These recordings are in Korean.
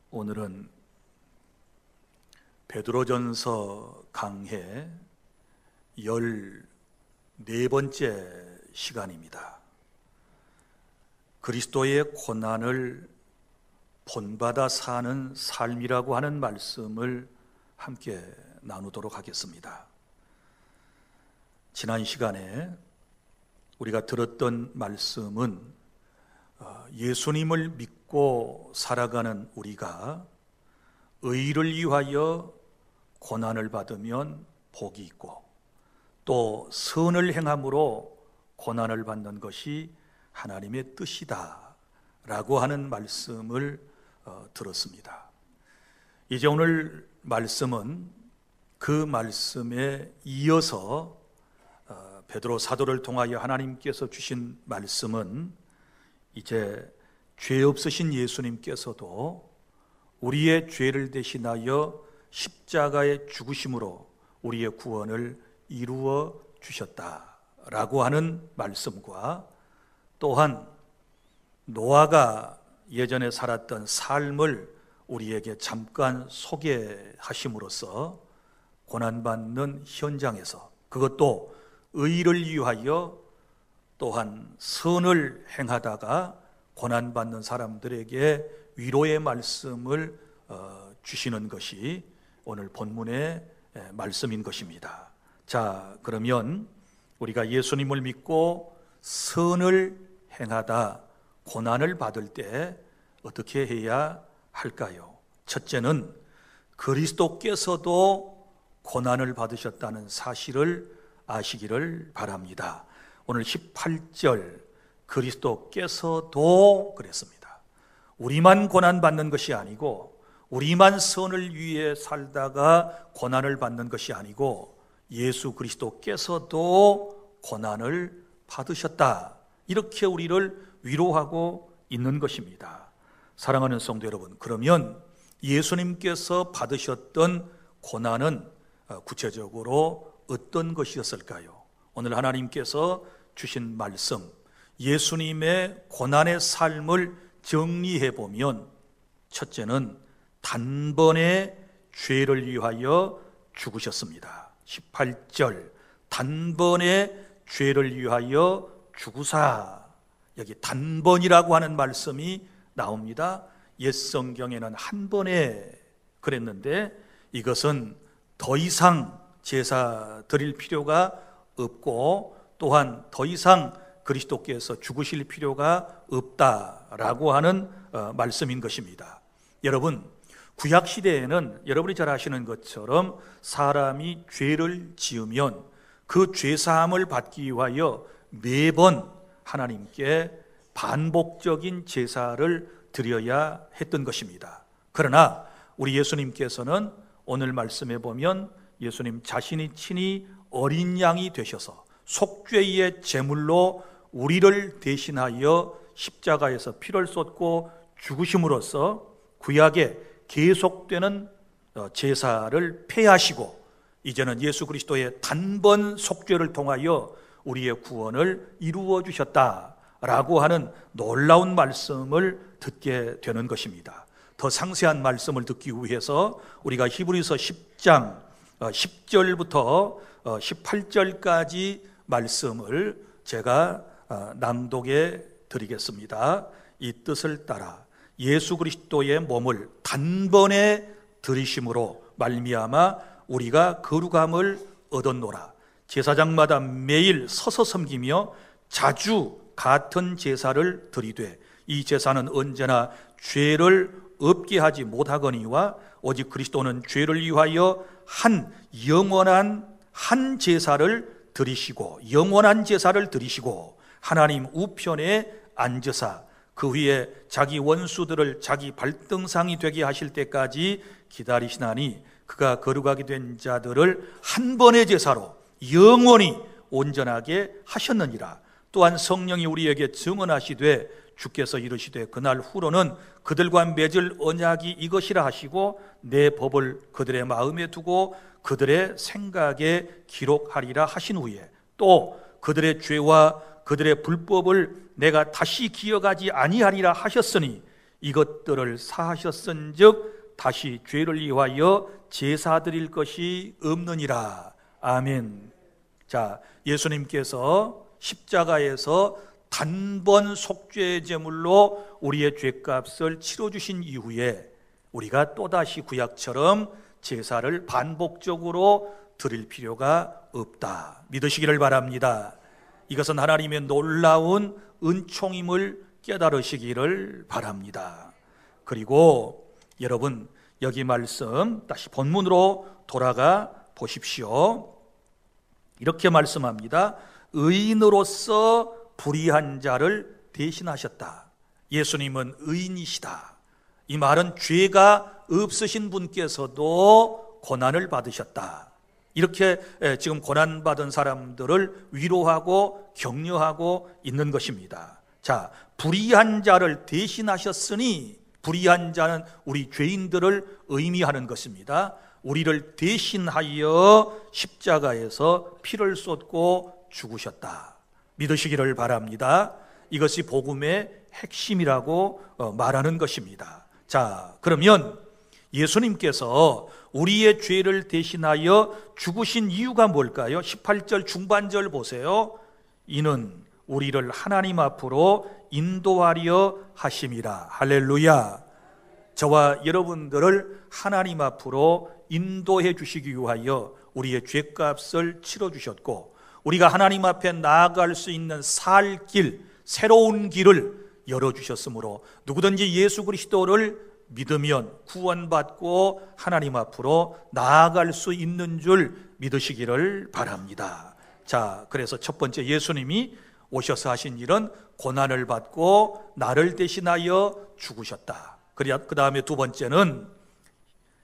오늘은 베드로전서 강해 14번째 시간입니다. 그리스도의 고난을 본받아 사는 삶이라고 하는 말씀을 함께 나누도록 하겠습니다. 지난 시간에 우리가 들었던 말씀은 예수님을 믿고 살아가는 우리가 의를 위하여 고난을 받으면 복이 있고 또 선을 행함으로 고난을 받는 것이 하나님의 뜻이다 라고 하는 말씀을 들었습니다. 이제 오늘 말씀은 그 말씀에 이어서 베드로 사도를 통하여 하나님께서 주신 말씀은 이제 죄 없으신 예수님께서도 우리의 죄를 대신하여 십자가의 죽으심으로 우리의 구원을 이루어 주셨다라고 하는 말씀과 또한 노아가 예전에 살았던 삶을 우리에게 잠깐 소개하심으로써 고난받는 현장에서 그것도 의를 위하여 또한 선을 행하다가 고난받는 사람들에게 위로의 말씀을 주시는 것이 오늘 본문의 말씀인 것입니다. 자, 그러면 우리가 예수님을 믿고 선을 행하다 고난을 받을 때 어떻게 해야 할까요? 첫째는 그리스도께서도 고난을 받으셨다는 사실을 아시기를 바랍니다. 오늘 18절 그리스도께서도 그랬습니다. 우리만 고난받는 것이 아니고 우리만 선을 위해 살다가 고난을 받는 것이 아니고 예수 그리스도께서도 고난을 받으셨다. 이렇게 우리를 위로하고 있는 것입니다. 사랑하는 성도 여러분, 그러면 예수님께서 받으셨던 고난은 구체적으로 어떤 것이었을까요? 오늘 하나님께서 주신 말씀, 예수님의 고난의 삶을 정리해 보면 첫째는 단번에 죄를 위하여 죽으셨습니다. 18절 단번에 죄를 위하여 죽으사, 여기 단번이라고 하는 말씀이 나옵니다. 옛 성경에는 한 번에 그랬는데 이것은 더 이상 제사 드릴 필요가 없고 또한 더 이상 그리스도께서 죽으실 필요가 없다라고 하는 말씀인 것입니다. 여러분, 구약시대에는 여러분이 잘 아시는 것처럼 사람이 죄를 지으면 그 죄사함을 받기 위하여 매번 하나님께 반복적인 제사를 드려야 했던 것입니다. 그러나 우리 예수님께서는 오늘 말씀에 보면 예수님 자신이 친히 어린 양이 되셔서 속죄의 제물로 우리를 대신하여 십자가에서 피를 쏟고 죽으심으로써 구약에 계속되는 제사를 폐하시고 이제는 예수 그리스도의 단번 속죄를 통하여 우리의 구원을 이루어 주셨다라고 하는 놀라운 말씀을 듣게 되는 것입니다. 더 상세한 말씀을 듣기 위해서 우리가 히브리서 10장 10절부터 18절까지 말씀을 제가 낭독해 드리겠습니다. 이 뜻을 따라 예수 그리스도의 몸을 단번에 들이심으로 말미암아 우리가 거룩함을 얻었노라. 제사장마다 매일 서서 섬기며 자주 같은 제사를 드리되 이 제사는 언제나 죄를 없게 하지 못하거니와 오직 그리스도는 죄를 위하여 한 영원한 한 제사를 드리시고 영원한 제사를 드리시고 하나님 우편에 앉으사 그 위에 자기 원수들을 자기 발등상이 되게 하실 때까지 기다리시나니 그가 거룩하게 된 자들을 한 번의 제사로 영원히 온전하게 하셨느니라. 또한 성령이 우리에게 증언하시되 주께서 이르시되 그날 후로는 그들과 맺을 언약이 이것이라 하시고 내 법을 그들의 마음에 두고 그들의 생각에 기록하리라 하신 후에 또 그들의 죄와 그들의 불법을 내가 다시 기억하지 아니하리라 하셨으니 이것들을 사하셨은즉 다시 죄를 위하여 제사 드릴 것이 없느니라. 아멘. 자, 예수님께서 십자가에서 단번 속죄 제물로 우리의 죄값을 치러주신 이후에 우리가 또다시 구약처럼 제사를 반복적으로 드릴 필요가 없다. 믿으시기를 바랍니다. 이것은 하나님의 놀라운 은총임을 깨달으시기를 바랍니다. 그리고 여러분, 여기 말씀 다시 본문으로 돌아가 보십시오. 이렇게 말씀합니다. 의인으로서 불의한 자를 대신하셨다. 예수님은 의인이시다. 이 말은 죄가 없으신 분께서도 고난을 받으셨다. 이렇게 지금 고난받은 사람들을 위로하고 격려하고 있는 것입니다. 자, 불의한 자를 대신하셨으니, 불의한 자는 우리 죄인들을 의미하는 것입니다. 우리를 대신하여 십자가에서 피를 쏟고 죽으셨다. 믿으시기를 바랍니다. 이것이 복음의 핵심이라고 말하는 것입니다. 자, 그러면 예수님께서 우리의 죄를 대신하여 죽으신 이유가 뭘까요? 18절 중반절 보세요. 이는 우리를 하나님 앞으로 인도하려 하심이라. 할렐루야. 저와 여러분들을 하나님 앞으로 인도해 주시기 위하여 우리의 죄값을 치러주셨고, 우리가 하나님 앞에 나아갈 수 있는 살 길, 새로운 길을 열어주셨으므로 누구든지 예수 그리스도를 믿으면 구원받고 하나님 앞으로 나아갈 수 있는 줄 믿으시기를 바랍니다. 자, 그래서 첫 번째, 예수님이 오셔서 하신 일은 고난을 받고 나를 대신하여 죽으셨다. 그 다음에 두 번째는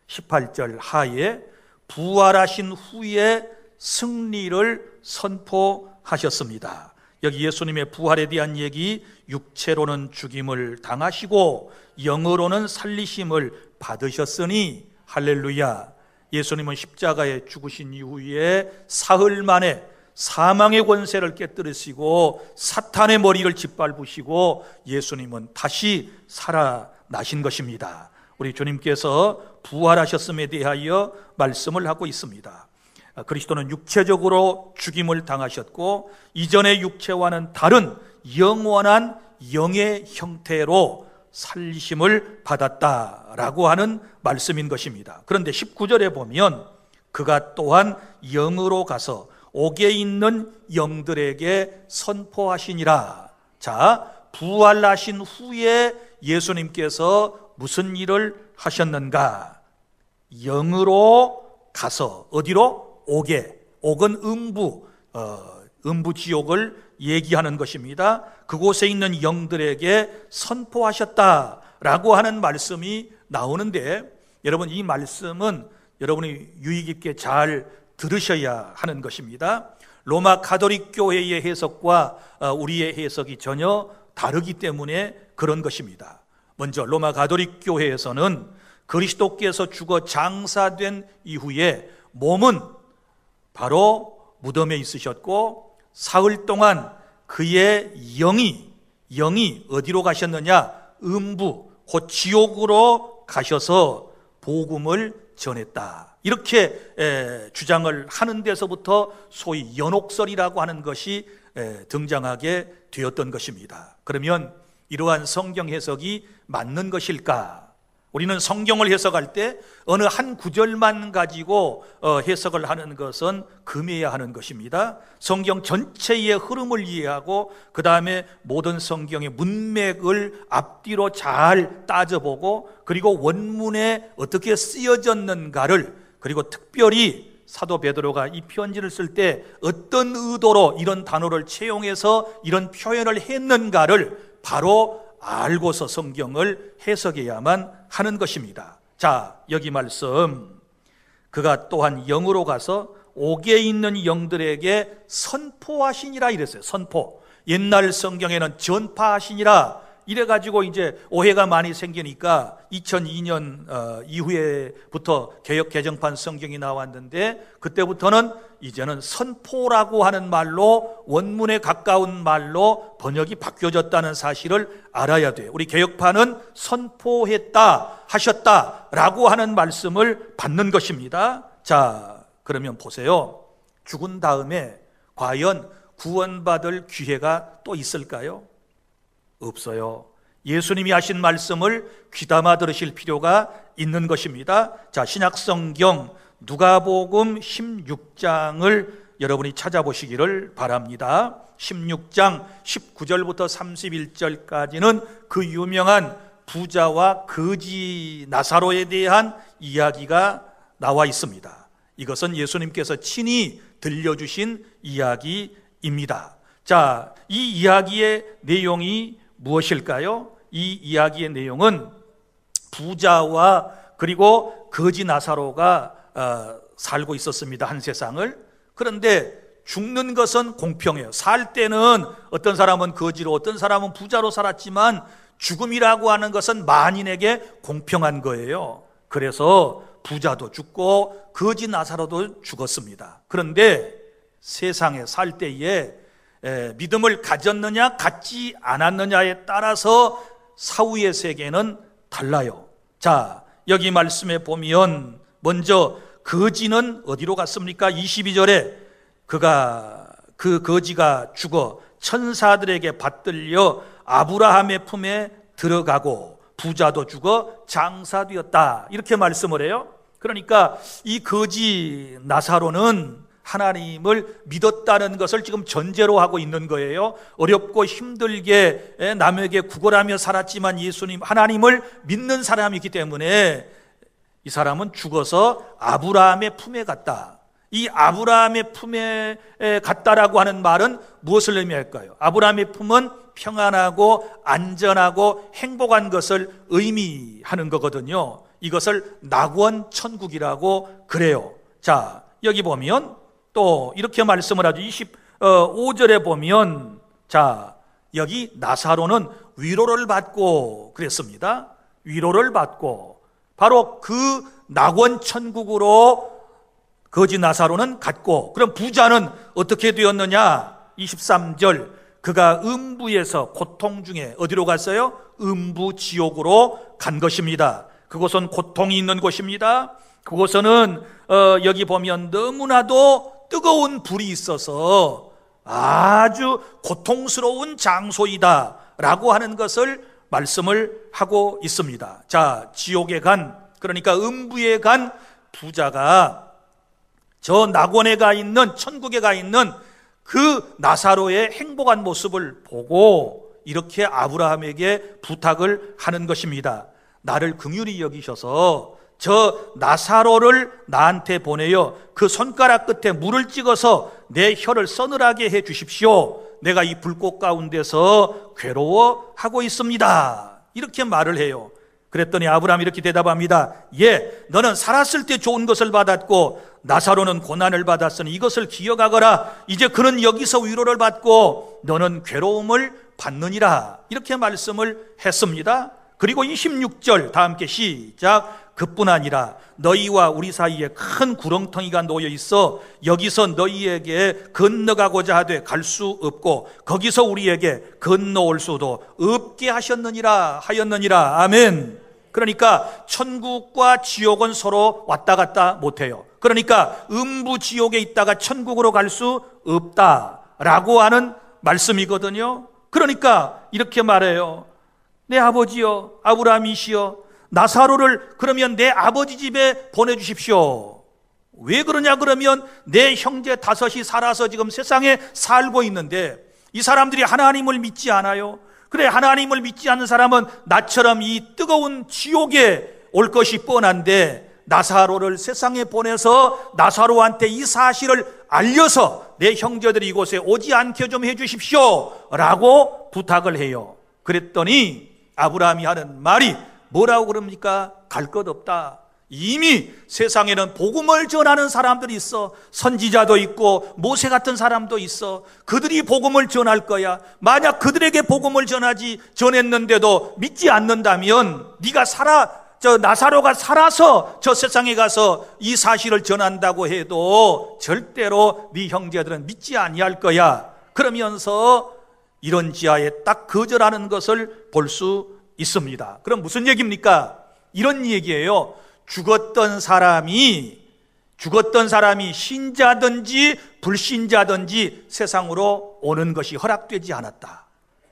18절 하에 부활하신 후에 승리를 선포하셨습니다. 여기 예수님의 부활에 대한 얘기, 육체로는 죽임을 당하시고 영으로는 살리심을 받으셨으니, 할렐루야. 예수님은 십자가에 죽으신 이후에 사흘 만에 사망의 권세를 깨뜨리시고 사탄의 머리를 짓밟으시고 예수님은 다시 살아나신 것입니다. 우리 주님께서 부활하셨음에 대하여 말씀을 하고 있습니다. 그리스도는 육체적으로 죽임을 당하셨고 이전의 육체와는 다른 영원한 영의 형태로 살리심을 받았다라고 하는 말씀인 것입니다. 그런데 19절에 보면 그가 또한 영으로 가서 옥에 있는 영들에게 선포하시니라. 자, 부활하신 후에 예수님께서 무슨 일을 하셨는가? 영으로 가서, 어디로? 옥에. 옥은 음부 지옥을 얘기하는 것입니다. 그곳에 있는 영들에게 선포하셨다라고 하는 말씀이 나오는데, 여러분, 이 말씀은 여러분이 유의 깊게 잘 들으셔야 하는 것입니다. 로마 가톨릭 교회의 해석과 우리의 해석이 전혀 다르기 때문에 그런 것입니다. 먼저 로마 가톨릭 교회에서는 그리스도께서 죽어 장사된 이후에 몸은 바로 무덤에 있으셨고 사흘 동안 그의 영이 어디로 가셨느냐? 음부, 곧 지옥으로 가셔서 복음을 전했다. 이렇게 주장을 하는 데서부터 소위 연옥설이라고 하는 것이 등장하게 되었던 것입니다. 그러면 이러한 성경 해석이 맞는 것일까? 우리는 성경을 해석할 때 어느 한 구절만 가지고 해석을 하는 것은 금해야 하는 것입니다. 성경 전체의 흐름을 이해하고 그 다음에 모든 성경의 문맥을 앞뒤로 잘 따져보고 그리고 원문에 어떻게 쓰여졌는가를, 그리고 특별히 사도 베드로가 이 편지를 쓸 때 어떤 의도로 이런 단어를 채용해서 이런 표현을 했는가를 바로 알고서 성경을 해석해야만 하는 것입니다. 자, 여기 말씀, 그가 또한 영으로 가서 옥에 있는 영들에게 선포하시니라 이랬어요. 선포. 옛날 성경에는 전파하시니라 이래가지고 이제 오해가 많이 생기니까 2002년 이후에부터 개역 개정판 성경이 나왔는데, 그때부터는 이제는 선포라고 하는 말로, 원문에 가까운 말로 번역이 바뀌어졌다는 사실을 알아야 돼요. 우리 개역판은 선포했다, 하셨다라고 하는 말씀을 받는 것입니다. 자, 그러면 보세요. 죽은 다음에 과연 구원받을 기회가 또 있을까요? 없어요. 예수님이 하신 말씀을 귀담아 들으실 필요가 있는 것입니다. 자, 신약성경 누가복음 16장을 여러분이 찾아보시기를 바랍니다. 16장 19절부터 31절까지는 그 유명한 부자와 거지 나사로에 대한 이야기가 나와 있습니다. 이것은 예수님께서 친히 들려주신 이야기입니다. 자, 이 이야기의 내용이 무엇일까요? 이 이야기의 내용은 부자와 그리고 거지 나사로가 살고 있었습니다. 한 세상을. 그런데 죽는 것은 공평해요. 살 때는 어떤 사람은 거지로, 어떤 사람은 부자로 살았지만 죽음이라고 하는 것은 만인에게 공평한 거예요. 그래서 부자도 죽고 거지 나사로도 죽었습니다. 그런데 세상에 살 때에 믿음을 가졌느냐 갖지 않았느냐에 따라서 사후의 세계는 달라요. 자, 여기 말씀에 보면 먼저 거지는 어디로 갔습니까? 22절에 그 거지가 죽어 천사들에게 받들려 아브라함의 품에 들어가고 부자도 죽어 장사되었다, 이렇게 말씀을 해요. 그러니까 이 거지 나사로는 하나님을 믿었다는 것을 지금 전제로 하고 있는 거예요. 어렵고 힘들게 남에게 구걸하며 살았지만 하나님을 믿는 사람이기 때문에 이 사람은 죽어서 아브라함의 품에 갔다. 이 아브라함의 품에 갔다라고 하는 말은 무엇을 의미할까요? 아브라함의 품은 평안하고 안전하고 행복한 것을 의미하는 거거든요. 이것을 낙원 천국이라고 그래요. 자, 여기 보면 또 이렇게 말씀을 하죠. 25절에 보면, 자, 여기 나사로는 위로를 받고 그랬습니다. 위로를 받고 바로 그 낙원 천국으로 거지 나사로는 갔고, 그럼 부자는 어떻게 되었느냐? 23절, 그가 음부에서 고통 중에 어디로 갔어요? 음부 지옥으로 간 것입니다. 그곳은 고통이 있는 곳입니다. 그곳은 여기 보면 너무나도 뜨거운 불이 있어서 아주 고통스러운 장소이다 라고 하는 것을 말씀을 하고 있습니다. 자, 지옥에 간, 그러니까 음부에 간 부자가 저 낙원에 가 있는, 천국에 가 있는 그 나사로의 행복한 모습을 보고 이렇게 아브라함에게 부탁을 하는 것입니다. 나를 긍휼히 여기셔서 저 나사로를 나한테 보내요. 그 손가락 끝에 물을 찍어서 내 혀를 서늘하게 해 주십시오. 내가 이 불꽃 가운데서 괴로워하고 있습니다. 이렇게 말을 해요. 그랬더니 아브라함이 이렇게 대답합니다. 예, 너는 살았을 때 좋은 것을 받았고 나사로는 고난을 받았으니 이것을 기억하거라. 이제 그는 여기서 위로를 받고 너는 괴로움을 받느니라. 이렇게 말씀을 했습니다. 그리고 26절 다 함께 시작. 그뿐 아니라 너희와 우리 사이에 큰 구렁텅이가 놓여 있어 여기서 너희에게 건너가고자 하되 갈 수 없고 거기서 우리에게 건너올 수도 없게 하였느니라. 아멘. 그러니까 천국과 지옥은 서로 왔다 갔다 못해요. 그러니까 음부 지옥에 있다가 천국으로 갈 수 없다라고 하는 말씀이거든요. 그러니까 이렇게 말해요. 내 아버지여, 아브라함이시여, 나사로를 그러면 내 아버지 집에 보내주십시오. 왜 그러냐? 그러면 내 형제 5이 살아서 지금 세상에 살고 있는데 이 사람들이 하나님을 믿지 않아요. 그래, 하나님을 믿지 않는 사람은 나처럼 이 뜨거운 지옥에 올 것이 뻔한데 나사로를 세상에 보내서 나사로한테 이 사실을 알려서 내 형제들이 이곳에 오지 않게 좀 해주십시오 라고 부탁을 해요. 그랬더니 아브라함이 하는 말이 뭐라고 그럽니까? 갈 것 없다. 이미 세상에는 복음을 전하는 사람들이 있어. 선지자도 있고 모세 같은 사람도 있어. 그들이 복음을 전할 거야. 만약 그들에게 복음을 전했는데도 믿지 않는다면 네가 나사로가 살아서 저 세상에 가서 이 사실을 전한다고 해도 절대로 네 형제들은 믿지 아니할 거야. 그러면서 이런 지하에 딱 거절하는 것을 볼 수 있습니다. 그럼 무슨 얘기입니까? 이런 얘기예요. 죽었던 사람이 신자든지 불신자든지 세상으로 오는 것이 허락되지 않았다.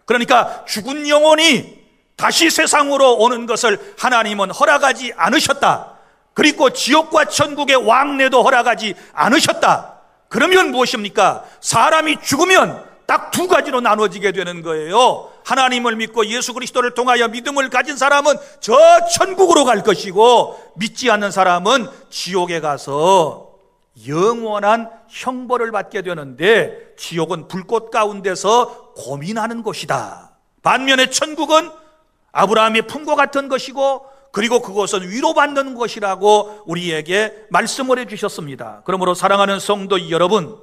그러니까 죽은 영혼이 다시 세상으로 오는 것을 하나님은 허락하지 않으셨다. 그리고 지옥과 천국의 왕래도 허락하지 않으셨다. 그러면 무엇입니까? 사람이 죽으면 딱 두 가지로 나눠지게 되는 거예요. 하나님을 믿고 예수 그리스도를 통하여 믿음을 가진 사람은 저 천국으로 갈 것이고, 믿지 않는 사람은 지옥에 가서 영원한 형벌을 받게 되는데, 지옥은 불꽃 가운데서 고민하는 곳이다. 반면에 천국은 아브라함의 품과 같은 것이고, 그리고 그것은 위로받는 것이라고 우리에게 말씀을 해주셨습니다. 그러므로 사랑하는 성도 여러분,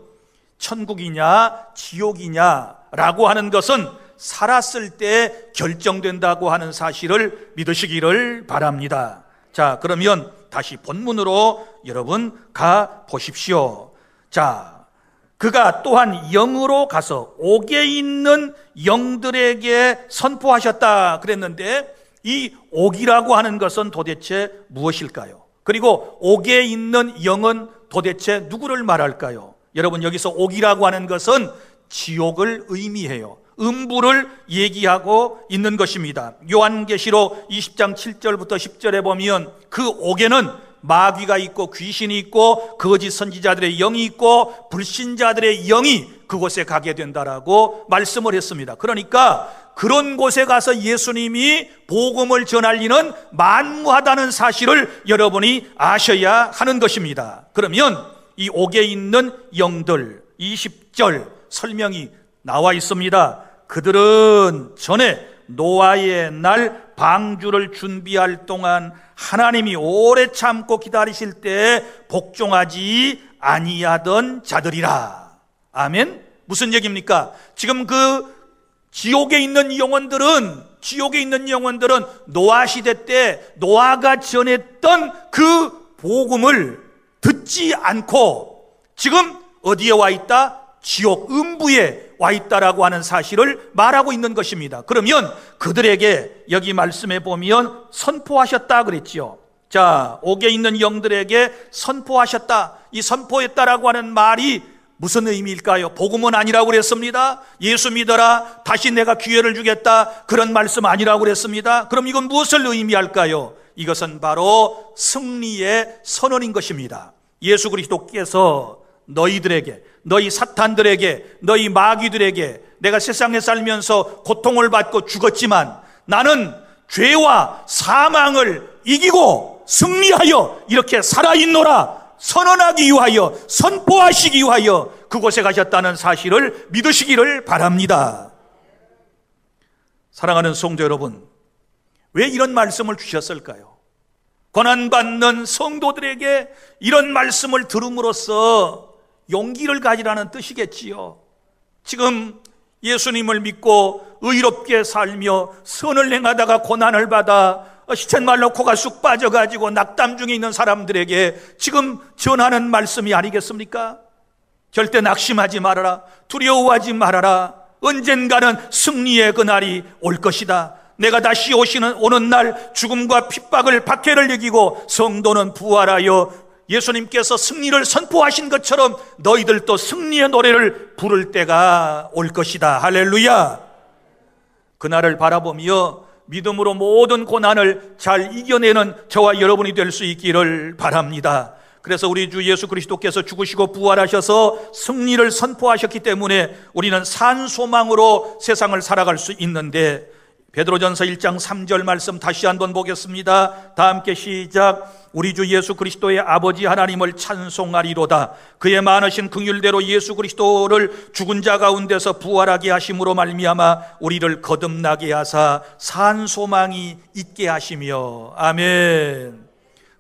천국이냐 지옥이냐라고 하는 것은 살았을 때 결정된다고 하는 사실을 믿으시기를 바랍니다. 자, 그러면 다시 본문으로 여러분 가 보십시오. 자, 그가 또한 영으로 가서 옥에 있는 영들에게 선포하셨다 그랬는데, 이 옥이라고 하는 것은 도대체 무엇일까요? 그리고 옥에 있는 영은 도대체 누구를 말할까요? 여러분, 여기서 옥이라고 하는 것은 지옥을 의미해요. 음부를 얘기하고 있는 것입니다. 요한계시록 20장 7절부터 10절에 보면 그 옥에는 마귀가 있고 귀신이 있고 거짓 선지자들의 영이 있고 불신자들의 영이 그곳에 가게 된다라고 말씀을 했습니다. 그러니까 그런 곳에 가서 예수님이 복음을 전할 리는 만무하다는 사실을 여러분이 아셔야 하는 것입니다. 그러면 이 옥에 있는 영들, 20절 설명이 나와 있습니다. 그들은 전에 노아의 날 방주를 준비할 동안 하나님이 오래 참고 기다리실 때 복종하지 아니하던 자들이라. 아멘? 무슨 얘기입니까? 지금 그 지옥에 있는 영혼들은 노아 시대 때 노아가 전했던 그 복음을 듣지 않고 지금 어디에 와 있다? 지옥 음부에 와 있다라고 하는 사실을 말하고 있는 것입니다. 그러면 그들에게 여기 말씀해 보면 선포하셨다 그랬지요. 자, 옥에 있는 영들에게 선포하셨다. 이 선포했다라고 하는 말이 무슨 의미일까요? 복음은 아니라고 그랬습니다. 예수 믿어라, 다시 내가 기회를 주겠다, 그런 말씀 아니라고 그랬습니다. 그럼 이건 무엇을 의미할까요? 이것은 바로 승리의 선언인 것입니다. 예수 그리스도께서 너희들에게, 너희 사탄들에게, 너희 마귀들에게 내가 세상에 살면서 고통을 받고 죽었지만 나는 죄와 사망을 이기고 승리하여 이렇게 살아있노라 선언하기 위하여, 선포하시기 위하여 그곳에 가셨다는 사실을 믿으시기를 바랍니다. 사랑하는 성도 여러분, 왜 이런 말씀을 주셨을까요? 고난받는 성도들에게 이런 말씀을 들음으로써 용기를 가지라는 뜻이겠지요. 지금 예수님을 믿고 의롭게 살며 선을 행하다가 고난을 받아 시쳇말로 코가 쑥 빠져가지고 낙담 중에 있는 사람들에게 지금 전하는 말씀이 아니겠습니까? 절대 낙심하지 말아라, 두려워하지 말아라. 언젠가는 승리의 그날이 올 것이다. 내가 다시 오는 날 죽음과 핍박을 박해를 이기고 성도는 부활하여 예수님께서 승리를 선포하신 것처럼 너희들도 승리의 노래를 부를 때가 올 것이다. 할렐루야. 그날을 바라보며 믿음으로 모든 고난을 잘 이겨내는 저와 여러분이 될 수 있기를 바랍니다. 그래서 우리 주 예수 그리스도께서 죽으시고 부활하셔서 승리를 선포하셨기 때문에 우리는 산 소망으로 세상을 살아갈 수 있는데, 베드로전서 1장 3절 말씀 다시 한번 보겠습니다. 다 함께 시작. 우리 주 예수 그리스도의 아버지 하나님을 찬송하리로다. 그의 많으신 긍휼대로 예수 그리스도를 죽은 자 가운데서 부활하게 하심으로 말미암아 우리를 거듭나게 하사 산 소망이 있게 하시며. 아멘.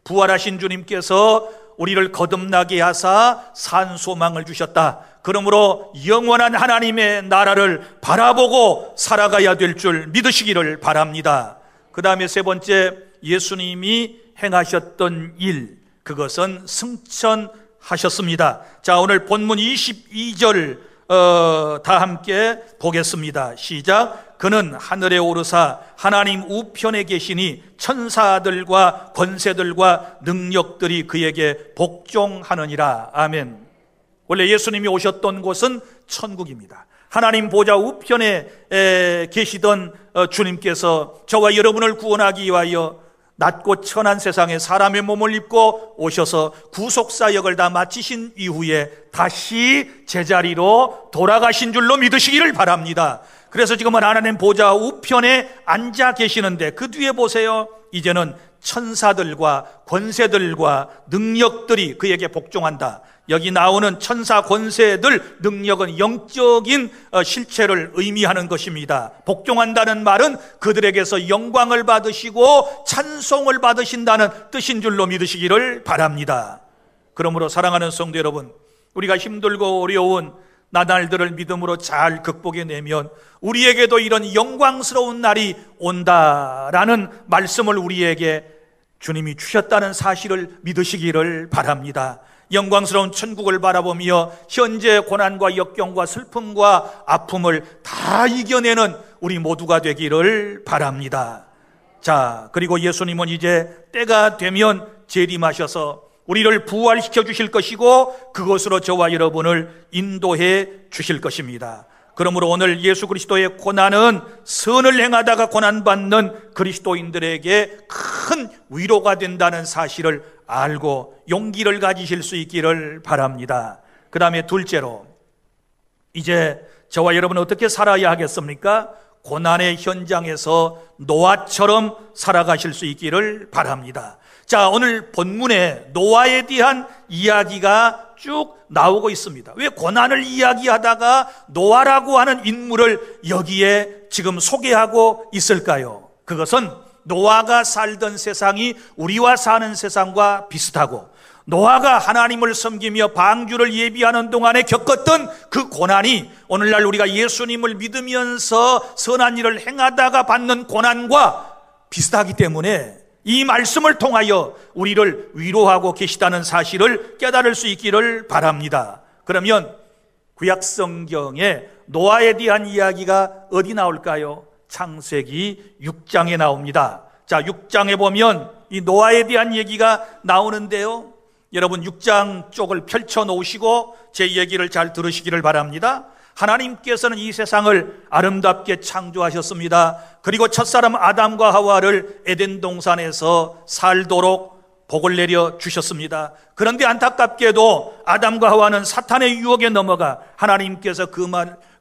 부활하신 주님께서 우리를 거듭나게 하사 산 소망을 주셨다. 그러므로 영원한 하나님의 나라를 바라보고 살아가야 될 줄 믿으시기를 바랍니다. 그 다음에 세 번째, 예수님이 행하셨던 일, 그것은 승천하셨습니다. 자, 오늘 본문 22절 다 함께 보겠습니다. 시작. 그는 하늘에 오르사 하나님 우편에 계시니 천사들과 권세들과 능력들이 그에게 복종하느니라. 아멘. 원래 예수님이 오셨던 곳은 천국입니다. 하나님 보좌 우편에 계시던 주님께서 저와 여러분을 구원하기 위하여 낮고 천한 세상에 사람의 몸을 입고 오셔서 구속사역을 다 마치신 이후에 다시 제자리로 돌아가신 줄로 믿으시기를 바랍니다. 그래서 지금은 하나님 보좌 우편에 앉아 계시는데 그 뒤에 보세요. 이제는 천사들과 권세들과 능력들이 그에게 복종한다. 여기 나오는 천사, 권세들, 능력은 영적인 실체를 의미하는 것입니다. 복종한다는 말은 그들에게서 영광을 받으시고 찬송을 받으신다는 뜻인 줄로 믿으시기를 바랍니다. 그러므로 사랑하는 성도 여러분, 우리가 힘들고 어려운 나날들을 믿음으로 잘 극복해내면 우리에게도 이런 영광스러운 날이 온다라는 말씀을 우리에게 주님이 주셨다는 사실을 믿으시기를 바랍니다. 영광스러운 천국을 바라보며 현재 고난과 역경과 슬픔과 아픔을 다 이겨내는 우리 모두가 되기를 바랍니다. 자, 그리고 예수님은 이제 때가 되면 재림하셔서 우리를 부활시켜 주실 것이고 그것으로 저와 여러분을 인도해 주실 것입니다. 그러므로 오늘 예수 그리스도의 고난은 선을 행하다가 고난받는 그리스도인들에게 큰 위로가 된다는 사실을 알고 용기를 가지실 수 있기를 바랍니다. 그 다음에 둘째로, 이제 저와 여러분은 어떻게 살아야 하겠습니까? 고난의 현장에서 노아처럼 살아가실 수 있기를 바랍니다. 자, 오늘 본문에 노아에 대한 이야기가 쭉 나오고 있습니다. 왜 고난을 이야기하다가 노아라고 하는 인물을 여기에 지금 소개하고 있을까요? 그것은 노아가 살던 세상이 우리와 사는 세상과 비슷하고 노아가 하나님을 섬기며 방주를 예비하는 동안에 겪었던 그 고난이 오늘날 우리가 예수님을 믿으면서 선한 일을 행하다가 받는 고난과 비슷하기 때문에 이 말씀을 통하여 우리를 위로하고 계시다는 사실을 깨달을 수 있기를 바랍니다. 그러면 구약성경에 노아에 대한 이야기가 어디 나올까요? 창세기 6장에 나옵니다. 자, 6장에 보면 이 노아에 대한 얘기가 나오는데요. 여러분 6장 쪽을 펼쳐 놓으시고 제 얘기를 잘 들으시기를 바랍니다. 하나님께서는 이 세상을 아름답게 창조하셨습니다. 그리고 첫사람 아담과 하와를 에덴 동산에서 살도록 복을 내려 주셨습니다. 그런데 안타깝게도 아담과 하와는 사탄의 유혹에 넘어가 하나님께서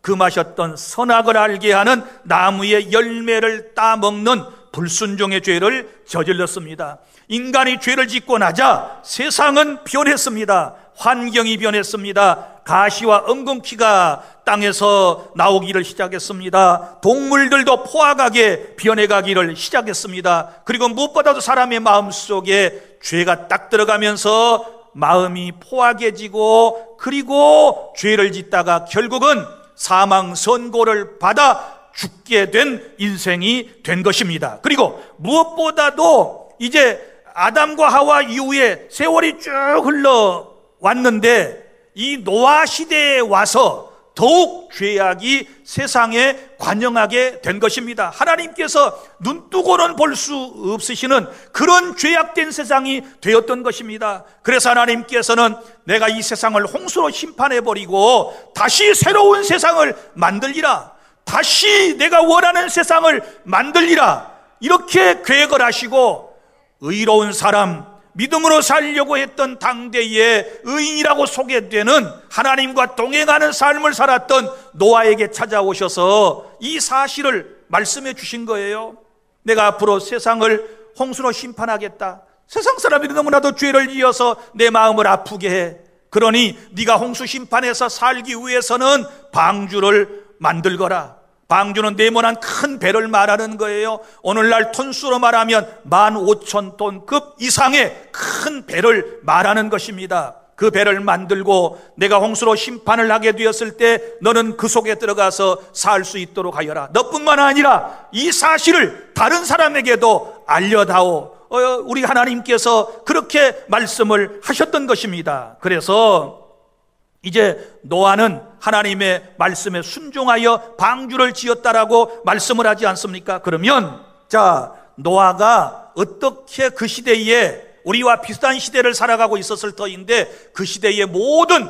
금하셨던 선악을 알게 하는 나무의 열매를 따먹는 불순종의 죄를 저질렀습니다. 인간이 죄를 짓고 나자 세상은 변했습니다. 환경이 변했습니다. 가시와 엉겅퀴가 땅에서 나오기를 시작했습니다. 동물들도 포악하게 변해가기를 시작했습니다. 그리고 무엇보다도 사람의 마음속에 죄가 딱 들어가면서 마음이 포악해지고 그리고 죄를 짓다가 결국은 사망 선고를 받아 죽게 된 인생이 된 것입니다. 그리고 무엇보다도 이제 아담과 하와 이후에 세월이 쭉 흘러왔는데 이 노아 시대에 와서 더욱 죄악이 세상에 관영하게 된 것입니다. 하나님께서 눈뜨고는 볼 수 없으시는 그런 죄악된 세상이 되었던 것입니다. 그래서 하나님께서는 내가 이 세상을 홍수로 심판해버리고 다시 새로운 세상을 만들리라, 다시 내가 원하는 세상을 만들리라, 이렇게 계획을 하시고 의로운 사람, 믿음으로 살려고 했던 당대의 의인이라고 소개되는 하나님과 동행하는 삶을 살았던 노아에게 찾아오셔서 이 사실을 말씀해 주신 거예요. 내가 앞으로 세상을 홍수로 심판하겠다. 세상 사람들이 너무나도 죄를 지어서 내 마음을 아프게 해. 그러니 네가 홍수 심판에서 살기 위해서는 방주를 만들거라. 방주는 네모난 큰 배를 말하는 거예요. 오늘날 톤수로 말하면 15,000톤급 이상의 큰 배를 말하는 것입니다. 그 배를 만들고 내가 홍수로 심판을 하게 되었을 때 너는 그 속에 들어가서 살 수 있도록 하여라. 너뿐만 아니라 이 사실을 다른 사람에게도 알려다오. 우리 하나님께서 그렇게 말씀을 하셨던 것입니다. 그래서 이제 노아는 하나님의 말씀에 순종하여 방주를 지었다라고 말씀을 하지 않습니까? 그러면 자, 노아가 어떻게 그 시대에 우리와 비슷한 시대를 살아가고 있었을 터인데 그 시대의 모든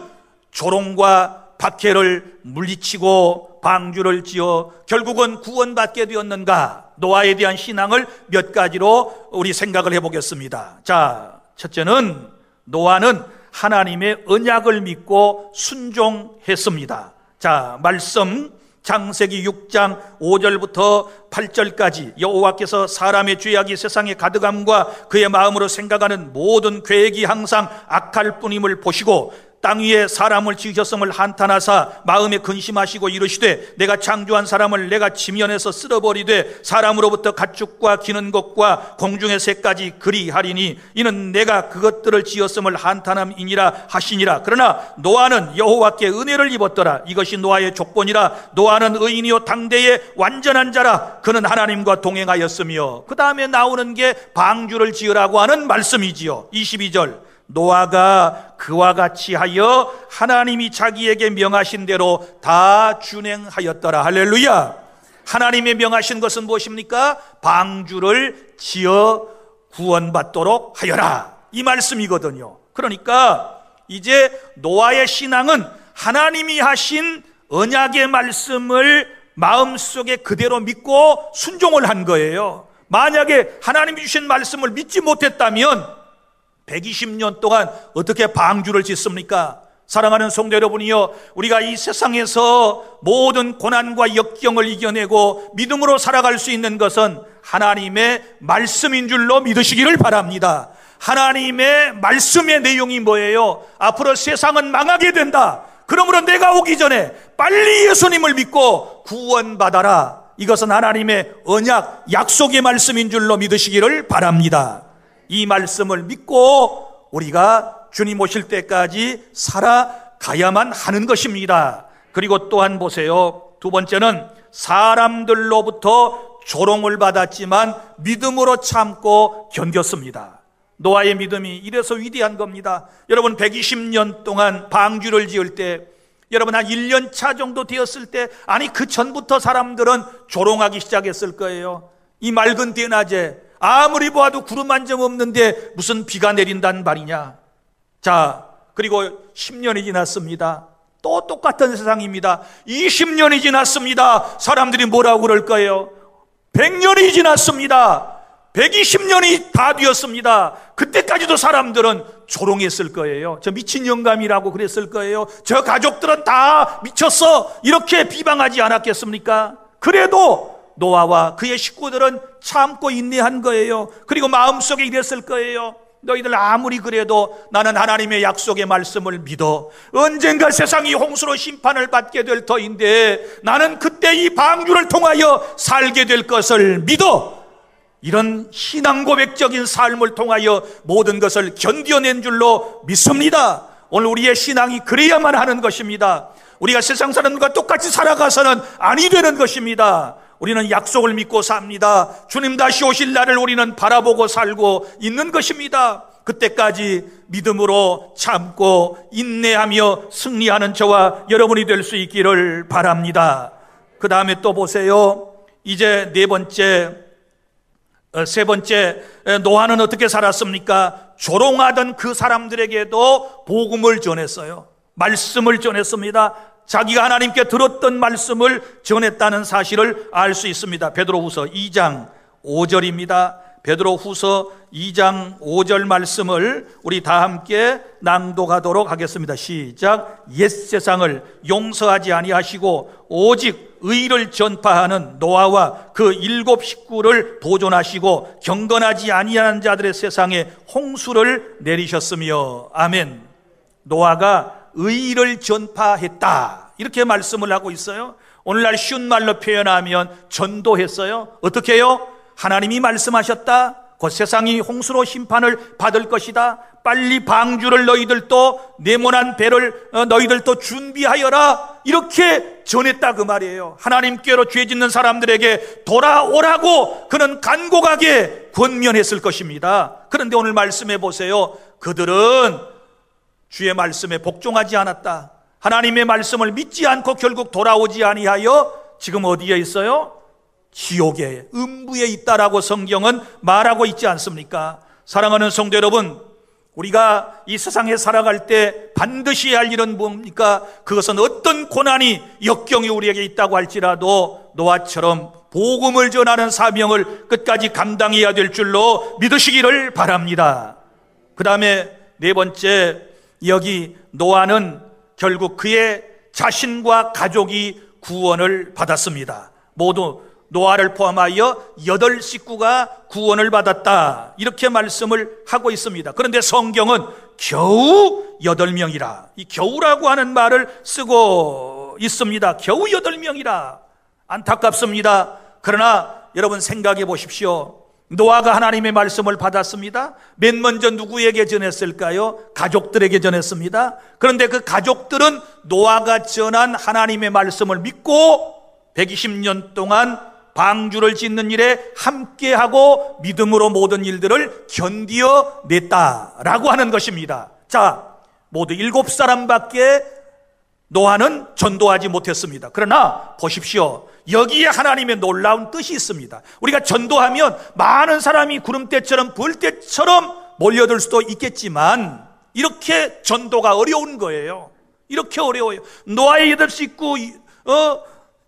조롱과 박해를 물리치고 방주를 지어 결국은 구원받게 되었는가? 노아에 대한 신앙을 몇 가지로 우리 생각을 해보겠습니다. 자, 첫째는 노아는 하나님의 언약을 믿고 순종했습니다. 자, 말씀 창세기 6장 5절부터 8절까지 여호와께서 사람의 죄악이 세상에 가득함과 그의 마음으로 생각하는 모든 계획이 항상 악할 뿐임을 보시고 땅 위에 사람을 지으셨음을 한탄하사 마음에 근심하시고 이르시되 내가 창조한 사람을 내가 지면에서 쓸어버리되 사람으로부터 가축과 기는 것과 공중의 새까지 그리하리니 이는 내가 그것들을 지었음을 한탄함이니라 하시니라. 그러나 노아는 여호와께 은혜를 입었더라. 이것이 노아의 족본이라. 노아는 의인이요 당대의 완전한 자라. 그는 하나님과 동행하였으며. 그 다음에 나오는 게 방주를 지으라고 하는 말씀이지요. 22절 노아가 그와 같이 하여 하나님이 자기에게 명하신 대로 다 준행하였더라. 할렐루야. 하나님의 명하신 것은 무엇입니까? 방주를 지어 구원받도록 하여라, 이 말씀이거든요. 그러니까 이제 노아의 신앙은 하나님이 하신 언약의 말씀을 마음속에 그대로 믿고 순종을 한 거예요. 만약에 하나님이 주신 말씀을 믿지 못했다면 120년 동안 어떻게 방주를 짓습니까? 사랑하는 성도 여러분이요, 우리가 이 세상에서 모든 고난과 역경을 이겨내고 믿음으로 살아갈 수 있는 것은 하나님의 말씀인 줄로 믿으시기를 바랍니다. 하나님의 말씀의 내용이 뭐예요? 앞으로 세상은 망하게 된다. 그러므로 내가 오기 전에 빨리 예수님을 믿고 구원받아라. 이것은 하나님의 언약, 약속의 말씀인 줄로 믿으시기를 바랍니다. 이 말씀을 믿고 우리가 주님 오실 때까지 살아가야만 하는 것입니다. 그리고 또한 보세요. 두 번째는 사람들로부터 조롱을 받았지만 믿음으로 참고 견뎠습니다. 노아의 믿음이 이래서 위대한 겁니다. 여러분 120년 동안 방주를 지을 때, 여러분 한 1년 차 정도 되었을 때, 아니 그 전부터 사람들은 조롱하기 시작했을 거예요. 이 맑은 대낮에 아무리 보아도 구름 한 점 없는데 무슨 비가 내린단 말이냐. 자, 그리고 10년이 지났습니다. 또 똑같은 세상입니다. 20년이 지났습니다. 사람들이 뭐라고 그럴 거예요? 100년이 지났습니다. 120년이 다 되었습니다. 그때까지도 사람들은 조롱했을 거예요. 저 미친 영감이라고 그랬을 거예요. 저 가족들은 다 미쳤어, 이렇게 비방하지 않았겠습니까? 그래도 노아와 그의 식구들은 참고 인내한 거예요. 그리고 마음속에 이랬을 거예요. 너희들 아무리 그래도 나는 하나님의 약속의 말씀을 믿어. 언젠가 세상이 홍수로 심판을 받게 될 터인데 나는 그때 이 방주를 통하여 살게 될 것을 믿어. 이런 신앙 고백적인 삶을 통하여 모든 것을 견뎌낸 줄로 믿습니다. 오늘 우리의 신앙이 그래야만 하는 것입니다. 우리가 세상 사람들과 똑같이 살아가서는 아니 되는 것입니다. 우리는 약속을 믿고 삽니다. 주님 다시 오실 날을 우리는 바라보고 살고 있는 것입니다. 그때까지 믿음으로 참고 인내하며 승리하는 저와 여러분이 될 수 있기를 바랍니다. 그 다음에 또 보세요. 이제 세 번째, 노아는 어떻게 살았습니까? 조롱하던 그 사람들에게도 복음을 전했어요. 말씀을 전했습니다. 자기가 하나님께 들었던 말씀을 전했다는 사실을 알 수 있습니다. 베드로후서 2장 5절입니다. 베드로후서 2장 5절 말씀을 우리 다 함께 낭독하도록 하겠습니다. 시작. 옛 세상을 용서하지 아니하시고 오직 의를 전파하는 노아와 그 7 식구를 보존하시고 경건하지 아니하는 자들의 세상에 홍수를 내리셨으며. 아멘. 노아가 의를 전파했다, 이렇게 말씀을 하고 있어요. 오늘날 쉬운 말로 표현하면 전도했어요. 어떻게 해요? 하나님이 말씀하셨다. 곧 세상이 홍수로 심판을 받을 것이다. 빨리 방주를 너희들도 네모난 배를 너희들도 준비하여라. 이렇게 전했다 그 말이에요. 하나님께로 죄 짓는 사람들에게 돌아오라고 그는 간곡하게 권면했을 것입니다. 그런데 오늘 말씀해 보세요. 그들은 주의 말씀에 복종하지 않았다. 하나님의 말씀을 믿지 않고 결국 돌아오지 아니하여 지금 어디에 있어요? 지옥에, 음부에 있다라고 성경은 말하고 있지 않습니까? 사랑하는 성도 여러분, 우리가 이 세상에 살아갈 때 반드시 해야 할 일은 뭡니까? 그것은 어떤 고난이 역경이 우리에게 있다고 할지라도 노아처럼 복음을 전하는 사명을 끝까지 감당해야 될 줄로 믿으시기를 바랍니다. 그 다음에 네 번째, 여기 노아는 결국 그의 자신과 가족이 구원을 받았습니다. 모두 노아를 포함하여 8 식구가 구원을 받았다, 이렇게 말씀을 하고 있습니다. 그런데 성경은 겨우 8명이라, 이 겨우라고 하는 말을 쓰고 있습니다. 겨우 8명이라. 안타깝습니다. 그러나 여러분 생각해 보십시오. 노아가 하나님의 말씀을 받았습니다. 맨 먼저 누구에게 전했을까요? 가족들에게 전했습니다. 그런데 그 가족들은 노아가 전한 하나님의 말씀을 믿고 120년 동안 방주를 짓는 일에 함께하고 믿음으로 모든 일들을 견디어냈다라고 하는 것입니다. 자, 모두 7사람밖에 노아는 전도하지 못했습니다. 그러나 보십시오. 여기에 하나님의 놀라운 뜻이 있습니다. 우리가 전도하면 많은 사람이 구름대처럼 벌떼처럼 몰려들 수도 있겠지만 이렇게 전도가 어려운 거예요. 이렇게 어려워요. 노아의 8 식구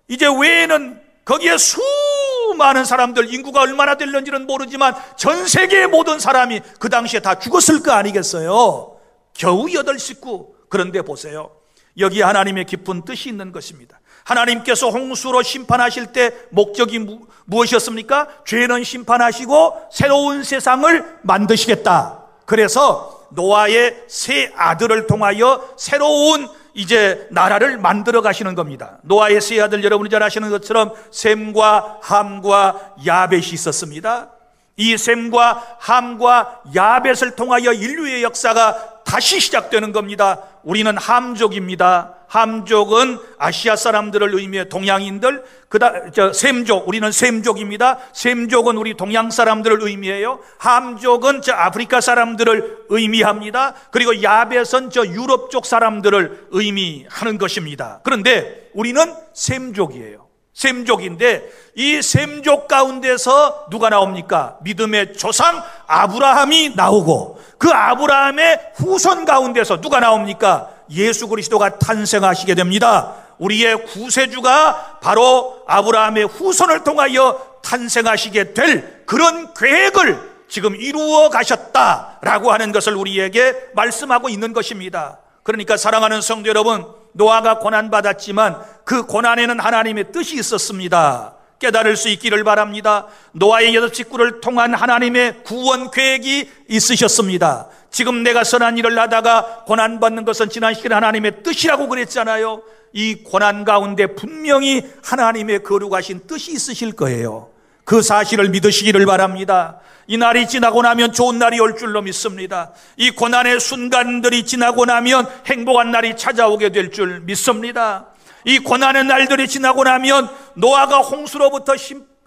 이제 외에는 거기에 수많은 사람들, 인구가 얼마나 될는지는 모르지만 전 세계의 모든 사람이 그 당시에 다 죽었을 거 아니겠어요? 겨우 8 식구. 그런데 보세요. 여기 하나님의 깊은 뜻이 있는 것입니다. 하나님께서 홍수로 심판하실 때 목적이 무엇이었습니까? 죄는 심판하시고 새로운 세상을 만드시겠다. 그래서 노아의 3 아들을 통하여 새로운 이제 나라를 만들어 가시는 겁니다. 노아의 3 아들, 여러분이 잘 아시는 것처럼 셈과 함과 야벳이 있었습니다. 이 셈과 함과 야벳을 통하여 인류의 역사가 다시 시작되는 겁니다. 우리는 함족입니다. 함족은 아시아 사람들을 의미해 동양인들, 셈족, 우리는 셈족입니다. 셈족은 우리 동양 사람들을 의미해요. 함족은 아프리카 사람들을 의미합니다. 그리고 야벳은 유럽 쪽 사람들을 의미하는 것입니다. 그런데 우리는 셈족이에요. 셈족인데 이 셈족 가운데서 누가 나옵니까? 믿음의 조상 아브라함이 나오고 그 아브라함의 후손 가운데서 누가 나옵니까? 예수 그리스도가 탄생하시게 됩니다. 우리의 구세주가 바로 아브라함의 후손을 통하여 탄생하시게 될 그런 계획을 지금 이루어 가셨다라고 하는 것을 우리에게 말씀하고 있는 것입니다. 그러니까 사랑하는 성도 여러분, 노아가 고난받았지만 그 고난에는 하나님의 뜻이 있었습니다. 깨달을 수 있기를 바랍니다. 노아의 8 식구를 통한 하나님의 구원 계획이 있으셨습니다. 지금 내가 선한 일을 하다가 고난받는 것은 지난 시간에 하나님의 뜻이라고 그랬잖아요. 이 고난 가운데 분명히 하나님의 거룩하신 뜻이 있으실 거예요. 그 사실을 믿으시기를 바랍니다. 이 날이 지나고 나면 좋은 날이 올 줄로 믿습니다. 이 고난의 순간들이 지나고 나면 행복한 날이 찾아오게 될 줄 믿습니다. 이 고난의 날들이 지나고 나면 노아가 홍수로부터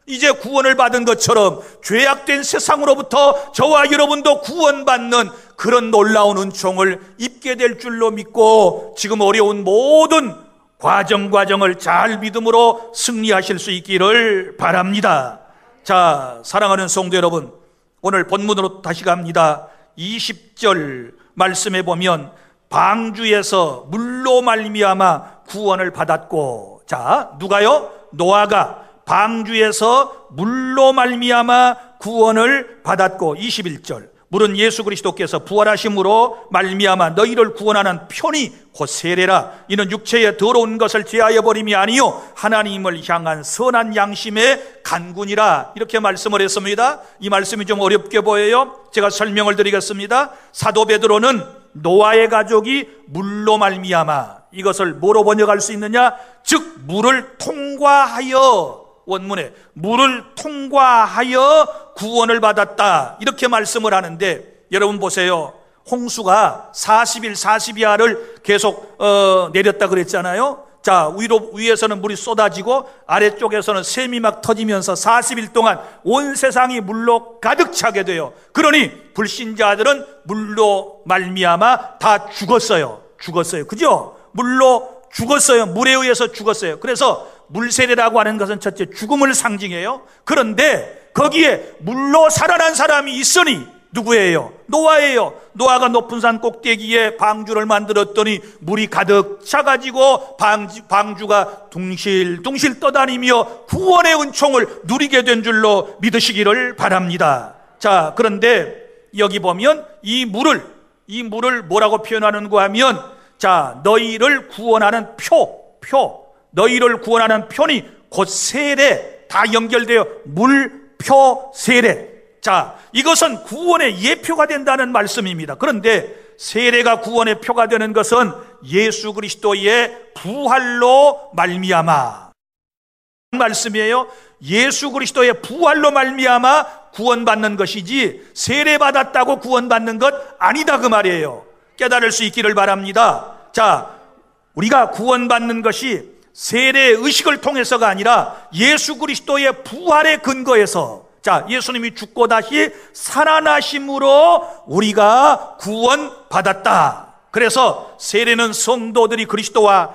이제 구원을 받은 것처럼 죄악된 세상으로부터 저와 여러분도 구원받는 그런 놀라운 은총을 입게 될 줄로 믿고 지금 어려운 모든 과정을 잘 믿음으로 승리하실 수 있기를 바랍니다. 자, 사랑하는 성도 여러분, 오늘 본문으로 다시 갑니다. 20절 말씀해 보면 방주에서 물로 말미암아 구원을 받았고, 자, 누가요? 노아가 방주에서 물로 말미암아 구원을 받았고, 21절 물은 예수 그리스도께서 부활하심으로 말미암아 너희를 구원하는 편이 곧 세례라. 이는 육체의 더러운 것을 제하여 버림이 아니요 하나님을 향한 선한 양심의 간군이라. 이렇게 말씀을 했습니다. 이 말씀이 좀 어렵게 보여요. 제가 설명을 드리겠습니다. 사도 베드로는 노아의 가족이 물로 말미암아, 이것을 뭐로 번역할 수 있느냐? 즉 물을 통과하여, 원문에 물을 통과하여 구원을 받았다, 이렇게 말씀을 하는데, 여러분 보세요. 홍수가 40일 40야를 계속 내렸다 그랬잖아요. 자, 위에서는 물이 쏟아지고 아래쪽에서는 샘이 막 터지면서 40일 동안 온 세상이 물로 가득 차게 돼요. 그러니 불신자들은 물로 말미암아 다 죽었어요. 그죠? 물로 죽었어요. 물에 의해서 죽었어요. 그래서 물세례라고 하는 것은 첫째 죽음을 상징해요. 그런데 거기에 물로 살아난 사람이 있으니 누구예요? 노아예요. 노아가 높은 산 꼭대기에 방주를 만들었더니 물이 가득 차가지고 방주가 둥실둥실 떠다니며 구원의 은총을 누리게 된 줄로 믿으시기를 바랍니다. 자, 그런데 여기 보면 이 물을 뭐라고 표현하는가 하면, 자, 너희를 구원하는 너희를 구원하는 표니 곧 세례, 다 연결되어 물표 세례. 자, 이것은 구원의 예표가 된다는 말씀입니다. 그런데 세례가 구원의 표가 되는 것은 예수 그리스도의 부활로 말미암아 말씀이에요. 예수 그리스도의 부활로 말미암아 구원받는 것이지 세례받았다고 구원받는 것 아니다, 그 말이에요. 깨달을 수 있기를 바랍니다. 자, 우리가 구원받는 것이 세례의 의식을 통해서가 아니라 예수 그리스도의 부활의 근거에서, 자, 예수님이 죽고 다시 살아나심으로 우리가 구원받았다. 그래서 세례는 성도들이 그리스도와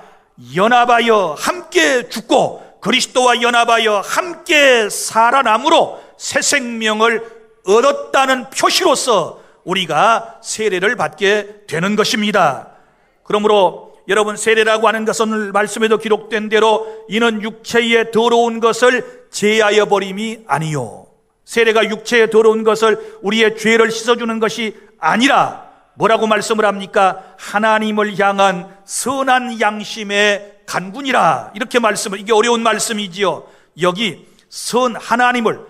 연합하여 함께 죽고 그리스도와 연합하여 함께 살아남으로 새 생명을 얻었다는 표시로서 우리가 세례를 받게 되는 것입니다. 그러므로 여러분, 세례라고 하는 것은 오늘 말씀에도 기록된 대로 이는 육체에 더러운 것을 제하여 버림이 아니요, 세례가 육체에 더러운 것을, 우리의 죄를 씻어주는 것이 아니라 뭐라고 말씀을 합니까? 하나님을 향한 선한 양심의 간군이라, 이렇게 말씀을, 이게 어려운 말씀이지요. 여기 하나님을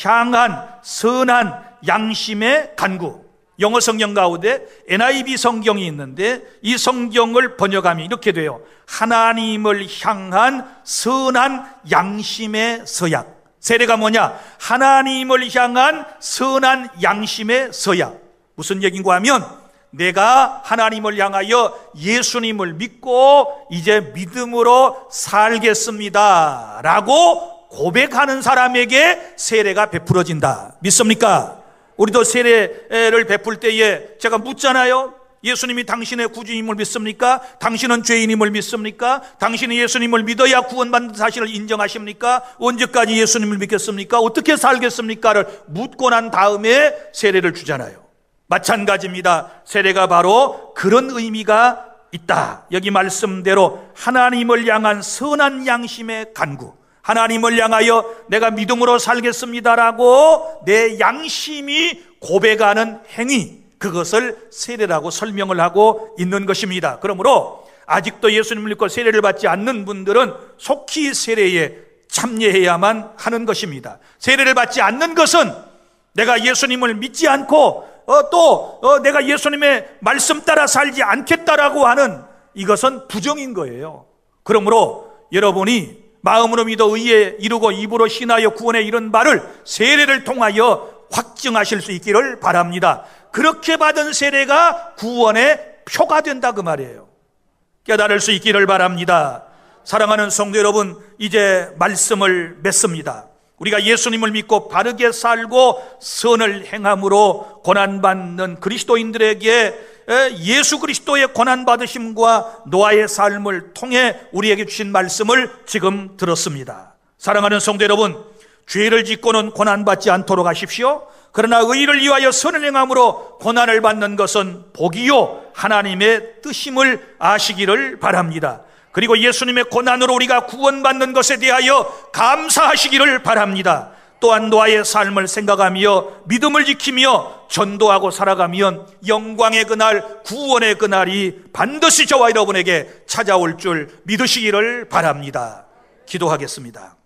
향한 선한 양심의 간구, 영어 성경 가운데 NIV 성경이 있는데 이 성경을 번역하면 이렇게 돼요. 하나님을 향한 선한 양심의 서약. 세례가 뭐냐? 하나님을 향한 선한 양심의 서약. 무슨 얘기인가 하면, 내가 하나님을 향하여 예수님을 믿고 이제 믿음으로 살겠습니다 라고 고백하는 사람에게 세례가 베풀어진다. 믿습니까? 우리도 세례를 베풀 때에 제가 묻잖아요. 예수님이 당신의 구주임을 믿습니까? 당신은 죄인임을 믿습니까? 당신이 예수님을 믿어야 구원받는 사실을 인정하십니까? 언제까지 예수님을 믿겠습니까? 어떻게 살겠습니까?를 묻고 난 다음에 세례를 주잖아요. 마찬가지입니다. 세례가 바로 그런 의미가 있다. 여기 말씀대로 하나님을 향한 선한 양심의 간구, 하나님을 향하여 내가 믿음으로 살겠습니다라고 내 양심이 고백하는 행위, 그것을 세례라고 설명을 하고 있는 것입니다. 그러므로 아직도 예수님을 믿고 세례를 받지 않는 분들은 속히 세례에 참여해야만 하는 것입니다. 세례를 받지 않는 것은 내가 예수님을 믿지 않고 내가 예수님의 말씀 따라 살지 않겠다라고 하는, 이것은 부정인 거예요. 그러므로 여러분이 마음으로 믿어 의에 이르고 입으로 신하여 구원에 이른 바를 세례를 통하여 확증하실 수 있기를 바랍니다. 그렇게 받은 세례가 구원의 표가 된다, 그 말이에요. 깨달을 수 있기를 바랍니다. 사랑하는 성도 여러분, 이제 말씀을 맺습니다. 우리가 예수님을 믿고 바르게 살고 선을 행함으로 고난받는 그리스도인들에게 예수 그리스도의 고난받으심과 노아의 삶을 통해 우리에게 주신 말씀을 지금 들었습니다. 사랑하는 성도 여러분, 죄를 짓고는 고난받지 않도록 하십시오. 그러나 의를 위하여 선을 행함으로 고난을 받는 것은 복이요 하나님의 뜻임을 아시기를 바랍니다. 그리고 예수님의 고난으로 우리가 구원받는 것에 대하여 감사하시기를 바랍니다. 또한 노아의 삶을 생각하며 믿음을 지키며 전도하고 살아가면 영광의 그날, 구원의 그날이 반드시 저와 여러분에게 찾아올 줄 믿으시기를 바랍니다. 기도하겠습니다.